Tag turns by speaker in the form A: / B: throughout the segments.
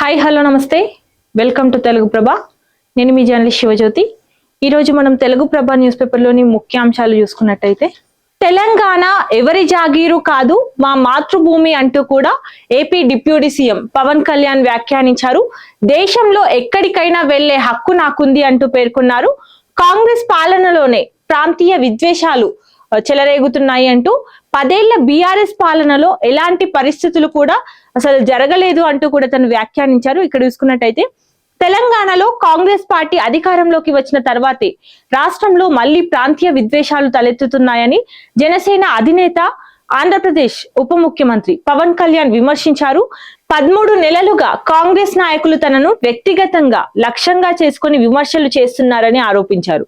A: Hi hello నమస్తే welcome to Telugu ప్రభ. నేను మీ journalist Shivajyothi. ఈరోజు మనం తెలుగు ప్రభ న్యూస్ పేపర్లోని ముఖ్యాంశాలు చూసుకున్నట్టయితే, తెలంగాణ ఎవరి జాగీరు కాదు మా మాతృభూమి అంటూ కూడా AP deputy CM Pawan Kalyan వ్యాఖ్యానించారు. దేశంలో ఎక్కడికైనా వెళ్లే హక్కు నాకుంది అంటూ పేర్కొన్నారు. కాంగ్రెస్ పాలనలోనే ప్రాంతీయ విద్వేషాలు చెలరేగుతున్నాయి అంటూ 10 ఏళ్ల బీఆర్ఎస్ పాలనలో ఎలాంటి పరిస్థితులు కూడా అసలు జరగలేదు అంటూ కూడా తను వ్యాఖ్యానించారు. ఇక్కడ చూసుకున్నట్టయితే తెలంగాణలో కాంగ్రెస్ పార్టీ అధికారంలోకి వచ్చిన తర్వాతే రాష్ట్రంలో మళ్లీ ప్రాంతీయ విద్వేషాలు తలెత్తుతున్నాయని జనసేన అధినేత ఆంధ్రప్రదేశ్ ఉప ముఖ్యమంత్రి పవన్ కళ్యాణ్ విమర్శించారు. 13 నెలలుగా కాంగ్రెస్ నాయకులు తనను వ్యక్తిగతంగా లక్ష్యంగా చేసుకుని విమర్శలు చేస్తున్నారని ఆరోపించారు.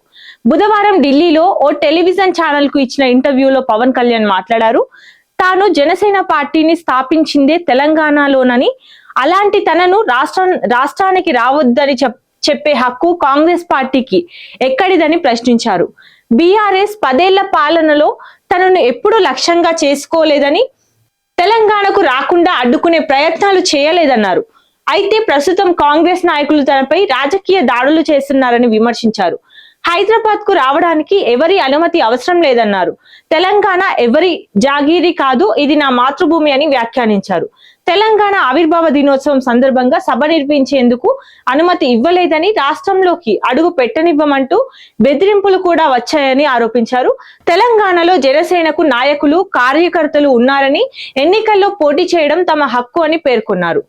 A: బుధవారం ఢిల్లీలో ఓ టెలివిజన్ ఛానల్ కు ఇచ్చిన ఇంటర్వ్యూలో పవన్ కళ్యాణ్ మాట్లాడారు. తాను జనసేన పార్టీని స్థాపించిందే తెలంగాణలోనని, అలాంటి తనను రాష్ట్రానికి రావద్దని చెప్పే హక్కు కాంగ్రెస్ పార్టీకి ఎక్కడిదని ప్రశ్నించారు. బీఆర్ఎస్ 10 ఏళ్ల పాలనలో తనను ఎప్పుడూ లక్ష్యంగా చేసుకోలేదని, తెలంగాణకు రాకుండా అడ్డుకునే ప్రయత్నాలు చేయలేదన్నారు. అయితే ప్రస్తుతం కాంగ్రెస్ నాయకులు తనపై రాజకీయ దాడులు చేస్తున్నారని విమర్శించారు. హైదరాబాద్ కు రావడానికి ఎవరి అనుమతి అవసరం లేదన్నారు. తెలంగాణ ఎవరి జాగీరి కాదు, ఇది నా మాతృభూమి అని వ్యాఖ్యానించారు. తెలంగాణ ఆవిర్భావ దినోత్సవం సందర్భంగా సభ నిర్వహించేందుకు అనుమతి ఇవ్వలేదని, రాష్ట్రంలోకి అడుగు పెట్టనివ్వమంటూ బెదిరింపులు కూడా వచ్చాయని ఆరోపించారు. తెలంగాణలో జనసేనకు నాయకులు, కార్యకర్తలు ఉన్నారని, ఎన్నికల్లో పోటీ చేయడం తమ హక్కు అని పేర్కొన్నారు.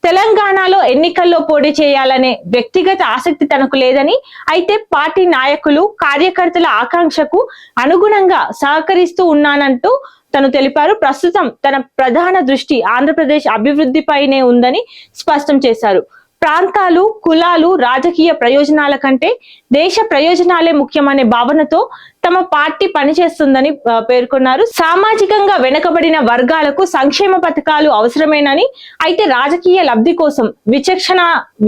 A: తెలంగాణలో ఎన్నికల్లో పోటీ చేయాలనే వ్యక్తిగత ఆసక్తి తనకు లేదని, అయితే పార్టీ నాయకులు, కార్యకర్తల ఆకాంక్షకు అనుగుణంగా సహకరిస్తూ ఉన్నానంటూ తను తెలిపారు. ప్రస్తుతం తన ప్రధాన దృష్టి ఆంధ్రప్రదేశ్ అభివృద్ధిపైనే ఉందని స్పష్టం చేశారు. ప్రాంతాలు, కులాలు, రాజకీయ ప్రయోజనాల కంటే దేశ ప్రయోజనాలే ముఖ్యమనే భావనతో తమ పార్టీ పనిచేస్తుందని పేర్కొన్నారు. సామాజికంగా వెనుకబడిన వర్గాలకు సంక్షేమ పథకాలు అవసరమేనని, అయితే రాజకీయ లబ్ధి కోసం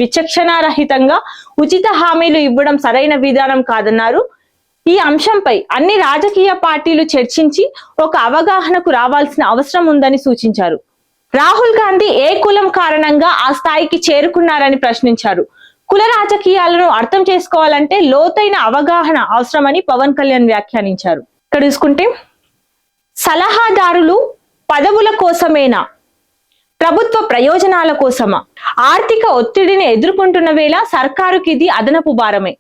A: విచక్షణారహితంగా ఉచిత హామీలు ఇవ్వడం సరైన విధానం కాదన్నారు. ఈ అంశంపై అన్ని రాజకీయ పార్టీలు చర్చించి ఒక అవగాహనకు రావాల్సిన అవసరం ఉందని సూచించారు. రాహుల్ గాంధీ ఏ కులం కారణంగా ఆ స్థాయికి చేరుకున్నారని ప్రశ్నించారు. కుల రాజకీయాలను అర్థం చేసుకోవాలంటే లోతైన అవగాహన అవసరమని పవన్ కళ్యాణ్ వ్యాఖ్యానించారు. ఇక్కడ చూసుకుంటే, సలహాదారులు పదవుల కోసమేనా, ప్రభుత్వ ప్రయోజనాల కోసమా? ఆర్థిక ఒత్తిడిని ఎదుర్కొంటున్న వేళ సర్కారుకి ఇది అదనపు భారమే.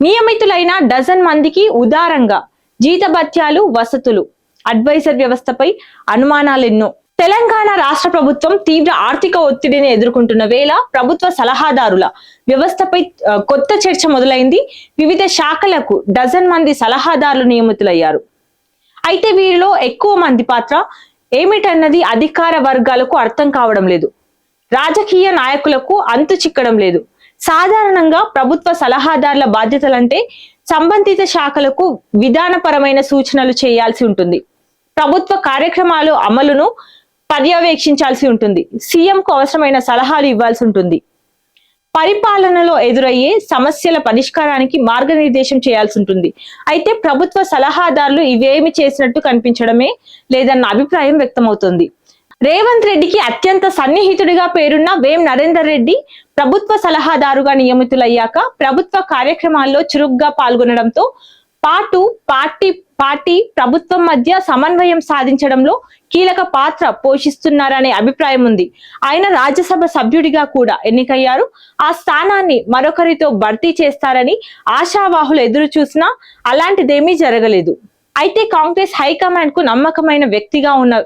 A: నియమితులైన డజన్ మందికి ఉదారంగా జీతభత్యాలు, వసతులు, అడ్వైజర్ వ్యవస్థపై అనుమానాలెన్నో. తెలంగాణ రాష్ట్ర ప్రభుత్వం తీవ్ర ఆర్థిక ఒత్తిడిని ఎదుర్కొంటున్న వేళ ప్రభుత్వ సలహాదారుల వ్యవస్థపై కొత్త చర్చ మొదలైంది. వివిధ శాఖలకు డజన్ మంది సలహాదారులు నియమితులయ్యారు. అయితే వీరిలో ఎక్కువ మంది పాత్ర ఏమిటన్నది అధికార వర్గాలకు అర్థం కావడం లేదు. రాజకీయ నాయకులకు అంతు చిక్కడం లేదు. సాధారణంగా ప్రభుత్వ సలహాదారుల బాధ్యతలంటే సంబంధిత శాఖలకు విధానపరమైన సూచనలు చేయాల్సి ఉంటుంది. ప్రభుత్వ కార్యక్రమాలు అమలును పర్యవేక్షించాల్సి ఉంటుంది. సీఎంకు అవసరమైన సలహాలు ఇవ్వాల్సి ఉంటుంది. పరిపాలనలో ఎదురయ్యే సమస్యల పరిష్కారానికి మార్గనిర్దేశం చేయాల్సి ఉంటుంది. అయితే ప్రభుత్వ సలహాదారులు ఇవేమి చేసినట్టు కనిపించడమే లేదన్న అభిప్రాయం వ్యక్తమవుతుంది. రేవంత్ రెడ్డికి అత్యంత సన్నిహితుడిగా పేరున్న వేం నరేందర్ రెడ్డి ప్రభుత్వ సలహాదారుగా నియమితులయ్యాక ప్రభుత్వ కార్యక్రమాల్లో చురుగ్గా పాల్గొనడంతో పాటు పార్టీ ప్రభుత్వం మధ్య సమన్వయం సాధించడంలో కీలక పాత్ర పోషిస్తున్నారనే అభిప్రాయం ఉంది. ఆయన రాజ్యసభ సభ్యుడిగా కూడా ఎన్నికయ్యారు. ఆ స్థానాన్ని మరొకరితో భర్తీ చేస్తారని ఆశావాహులు ఎదురు చూసినా అలాంటిదేమీ జరగలేదు. అయితే కాంగ్రెస్ హైకమాండ్ కు నమ్మకమైన వ్యక్తిగా ఉన్న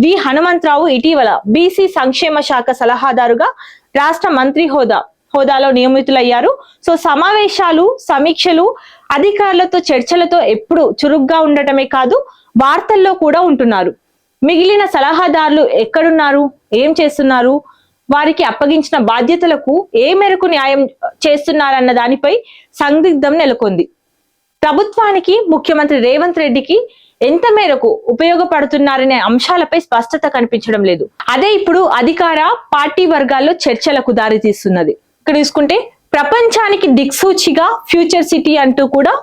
A: వి హనుమంతరావు ఇటీవల బీసీ సంక్షేమ శాఖ సలహాదారుగా రాష్ట్ర మంత్రి హోదాలో నియమితులయ్యారు. సో సమావేశాలు, సమీక్షలు, అధికారులతో చర్చలతో ఎప్పుడు చురుగ్గా ఉండటమే కాదు, వార్తల్లో కూడా ఉంటున్నారు. మిగిలిన సలహాదారులు ఎక్కడున్నారు, ఏం చేస్తున్నారు, వారికి అప్పగించిన బాధ్యతలకు ఏ మేరకు న్యాయం చేస్తున్నారన్న దానిపై సందిగ్ధం నెలకొంది. ప్రభుత్వానికి, ముఖ్యమంత్రి రేవంత్ రెడ్డికి ఎంత మేరకు ఉపయోగపడుతున్నారనే అంశాలపై స్పష్టత కనిపించడం లేదు. అదే ఇప్పుడు అధికార పార్టీ వర్గాల్లో చర్చలకు దారితీస్తున్నది. ఇక్కడ చూసుకుంటే, ప్రపంచానికి దిక్సూచిగా ఫ్యూచర్ సిటీ అంటూ కూడా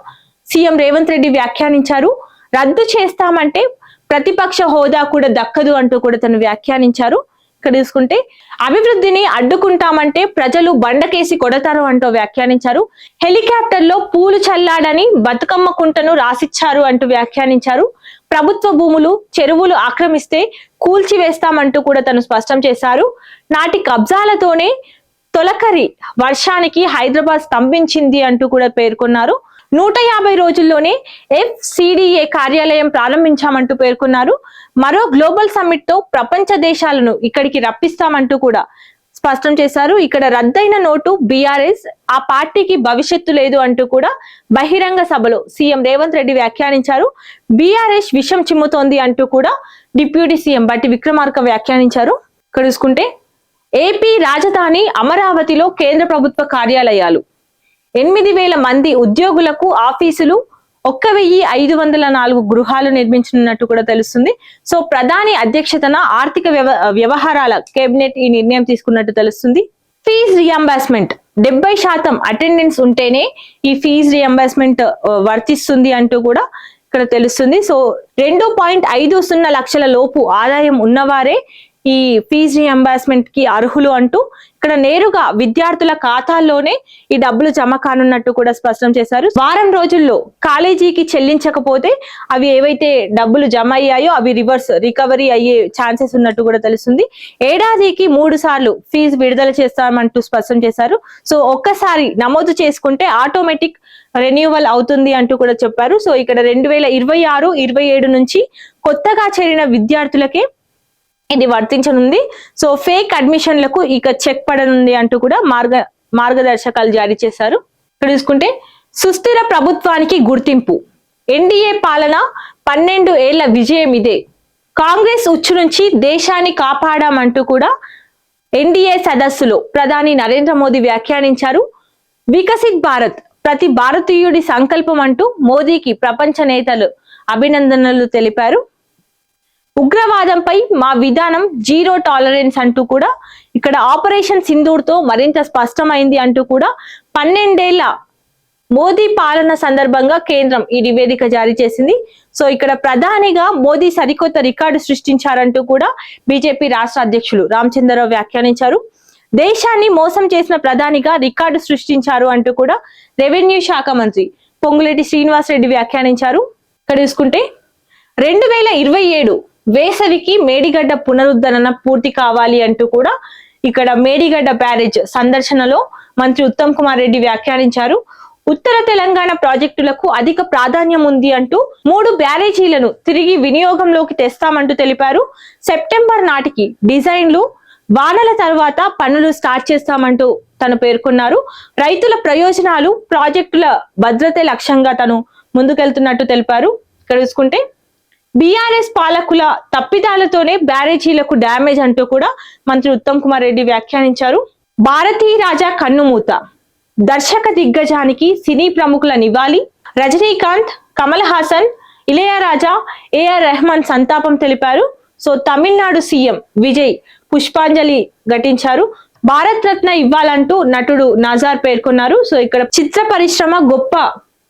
A: సీఎం రేవంత్ రెడ్డి వ్యాఖ్యానించారు. రద్దు చేస్తామంటే ప్రతిపక్ష హోదా కూడా దక్కదు అంటూ కూడా తను వ్యాఖ్యానించారు. ఇక్కడ తీసుకుంటే అభివృద్ధిని అడ్డుకుంటామంటే ప్రజలు బండకేసి కొడతారు అంటూ వ్యాఖ్యానించారు. హెలికాప్టర్ లో పూలు చల్లాడని బతుకమ్మ కుంటను రాసిచ్చారు అంటూ వ్యాఖ్యానించారు. ప్రభుత్వ భూములు చెరువులు ఆక్రమిస్తే కూల్చివేస్తామంటూ కూడా తను స్పష్టం చేశారు. నాటి కబ్జాలతోనే తొలకరి వర్షానికి హైదరాబాద్ స్తంభించింది అంటూ కూడా పేర్కొన్నారు. 150 రోజుల్లోనే FCDA కార్యాలయం ప్రారంభించామంటూ పేర్కొన్నారు. మరో గ్లోబల్ సమ్మిట్ తో ప్రపంచ దేశాలను ఇక్కడికి రప్పిస్తామంటూ కూడా స్పష్టం చేశారు. ఇక్కడ రద్దయిన నోటు BRS ఆ పార్టీకి భవిష్యత్తు లేదు అంటూ కూడా బహిరంగ సభలో సీఎం రేవంత్ రెడ్డి వ్యాఖ్యానించారు. BRS విషం చిమ్ముతోంది అంటూ కూడా డిప్యూటీ సీఎం బట్టి విక్రమార్క వ్యాఖ్యానించారు. ఇక్కడ చూసుకుంటే ఏపీ రాజధాని అమరావతిలో కేంద్ర ప్రభుత్వ కార్యాలయాలు, 8,000 మంది ఉద్యోగులకు ఆఫీసులు, 1,504 గృహాలు నిర్మించనున్నట్టు కూడా తెలుస్తుంది. సో ప్రధాని అధ్యక్షతన ఆర్థిక వ్యవహారాల కేబినెట్ ఈ నిర్ణయం తీసుకున్నట్టు తెలుస్తుంది. ఫీజ్ రియంబర్స్మెంట్ 70% అటెండెన్స్ ఉంటేనే ఈ ఫీజ్ రియంబర్స్మెంట్ వర్తిస్తుంది అంటూ కూడా ఇక్కడ తెలుస్తుంది. సో 2.50 లక్షల లోపు ఆదాయం ఉన్నవారే ఈ ఫీజ్ రియంబర్స్మెంట్ కి అర్హులు అంటూ ఇక్కడ నేరుగా విద్యార్థుల ఖాతాల్లోనే ఈ డబ్బులు జమ కానున్నట్టు కూడా స్పష్టం చేశారు. వారం రోజుల్లో కాలేజీకి చెల్లించకపోతే అవి ఏవైతే డబ్బులు జమ అయ్యాయో అవి రికవరీ అయ్యే ఛాన్సెస్ ఉన్నట్టు కూడా తెలుస్తుంది. ఏడాదికి 3 సార్లు ఫీజు విడుదల చేస్తామంటూ స్పష్టం చేశారు. సో ఒక్కసారి నమోదు చేసుకుంటే ఆటోమేటిక్ రెన్యూవల్ అవుతుంది అంటూ కూడా చెప్పారు. సో ఇక్కడ 2026-27 నుంచి కొత్తగా చేరిన విద్యార్థులకే ఇది వర్తించనుంది. సో ఫేక్ అడ్మిషన్లకు ఇక చెక్ పడనుంది అంటూ కూడా మార్గదర్శకాలు జారీ చేశారు. ఇక్కడ చూసుకుంటే సుస్థిర ప్రభుత్వానికి గుర్తింపు, ఎన్డీఏ పాలన 12 ఏళ్ల విజయం ఇదే, కాంగ్రెస్ ఉచ్చు నుంచి దేశాన్ని కాపాడామంటూ కూడా ఎన్డీఏ సదస్సులో ప్రధాని నరేంద్ర మోదీ వ్యాఖ్యానించారు. వికసిత్ భారత్ ప్రతి భారతీయుడి సంకల్పం అంటూ మోదీకి ప్రపంచ నేతలు అభినందనలు తెలిపారు. ఉగ్రవాదంపై మా విధానం జీరో టాలరెన్స్ అంటూ కూడా ఇక్కడ ఆపరేషన్ సింధూర్ తో మరింత స్పష్టమైంది అంటూ కూడా 12 ఏళ్ల మోదీ పాలన సందర్భంగా కేంద్రం ఈ నివేదిక జారీ చేసింది. సో ఇక్కడ ప్రధానిగా మోదీ సరికొత్త రికార్డు సృష్టించారంటూ కూడా బీజేపీ రాష్ట్ర అధ్యక్షులు రామచంద్రరావు వ్యాఖ్యానించారు. దేశాన్ని మోసం చేసిన ప్రధానిగా రికార్డు సృష్టించారు అంటూ కూడా రెవెన్యూ శాఖ మంత్రి పొంగులేటి శ్రీనివాసరెడ్డి వ్యాఖ్యానించారు. ఇక్కడ చూసుకుంటే 2027 వేసవికి మేడిగడ్డ పునరుద్ధరణ పూర్తి కావాలి అంటూ కూడా ఇక్కడ మేడిగడ్డ బ్యారేజ్ సందర్శనలో మంత్రి ఉత్తమ్ కుమార్ రెడ్డి వ్యాఖ్యానించారు. ఉత్తర తెలంగాణ ప్రాజెక్టులకు అధిక ప్రాధాన్యం ఉంది అంటూ 3 బ్యారేజీలను తిరిగి వినియోగంలోకి తెస్తామంటూ తెలిపారు. సెప్టెంబర్ నాటికి డిజైన్లు, వానల తర్వాత పనులు స్టార్ట్ చేస్తామంటూ తను పేర్కొన్నారు. రైతుల ప్రయోజనాలు, ప్రాజెక్టుల భద్రతే లక్ష్యంగా తను ముందుకెళ్తున్నట్టు తెలిపారు. ఇక్కడ చూసుకుంటే BRS పాలకుల తప్పిదాలతోనే బ్యారేజీలకు డ్యామేజ్ అంటూ కూడా మంత్రి ఉత్తమ్ కుమార్ రెడ్డి వ్యాఖ్యానించారు. భారతీ రాజా కన్నుమూత, దర్శక దిగ్గజానికి సినీ ప్రముఖుల నివాళి, రజనీకాంత్, కమల్ హాసన్, ఇళయరాజా, AR రెహమాన్ సంతాపం తెలిపారు. సో తమిళనాడు సీఎం విజయ్ పుష్పాంజలి ఘటించారు. భారత్ రత్న ఇవ్వాలంటూ నటుడు నజార్ పేర్కొన్నారు. సో ఇక్కడ చిత్ర పరిశ్రమ గొప్ప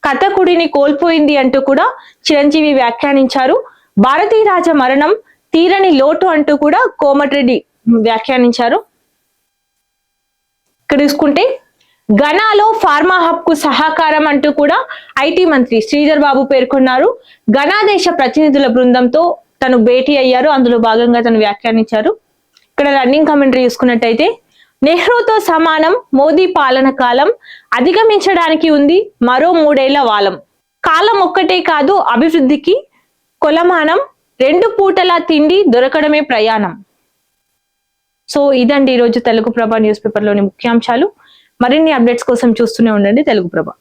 A: కథకుడిని కోల్పోయింది అంటూ కూడా చిరంజీవి వ్యాఖ్యానించారు. భారతీ రాజా మరణం తీరని లోటు అంటూ కూడా కోమటిరెడ్డి వ్యాఖ్యానించారు. ఇక్కడ చూసుకుంటే ఘనాలో ఫార్మా హబ్ కు సహకారం అంటూ కూడా IT మంత్రి శ్రీధర్ బాబు పేర్కొన్నారు. ఘనా దేశ ప్రతినిధుల బృందంతో తను భేటీ అయ్యారు. అందులో భాగంగా తను వ్యాఖ్యానించారు. ఇక్కడ రన్నింగ్ కామెంటరీ చూసుకున్నట్టయితే నెహ్రూతో సమానం మోదీ పాలన కాలం, అధిగమించడానికి ఉంది మరో 3 ఏళ్ల వాలం, కాలం ఒక్కటే కాదు అభివృద్ధికి కొలమానం, 2 పూటల తిండి దొరకడమే ప్రయాణం. సో ఇదండి ఈరోజు తెలుగు ప్రభ న్యూస్ పేపర్ లోని ముఖ్యాంశాలు. మరిన్ని అప్డేట్స్ కోసం చూస్తూనే ఉండండి తెలుగు ప్రభ.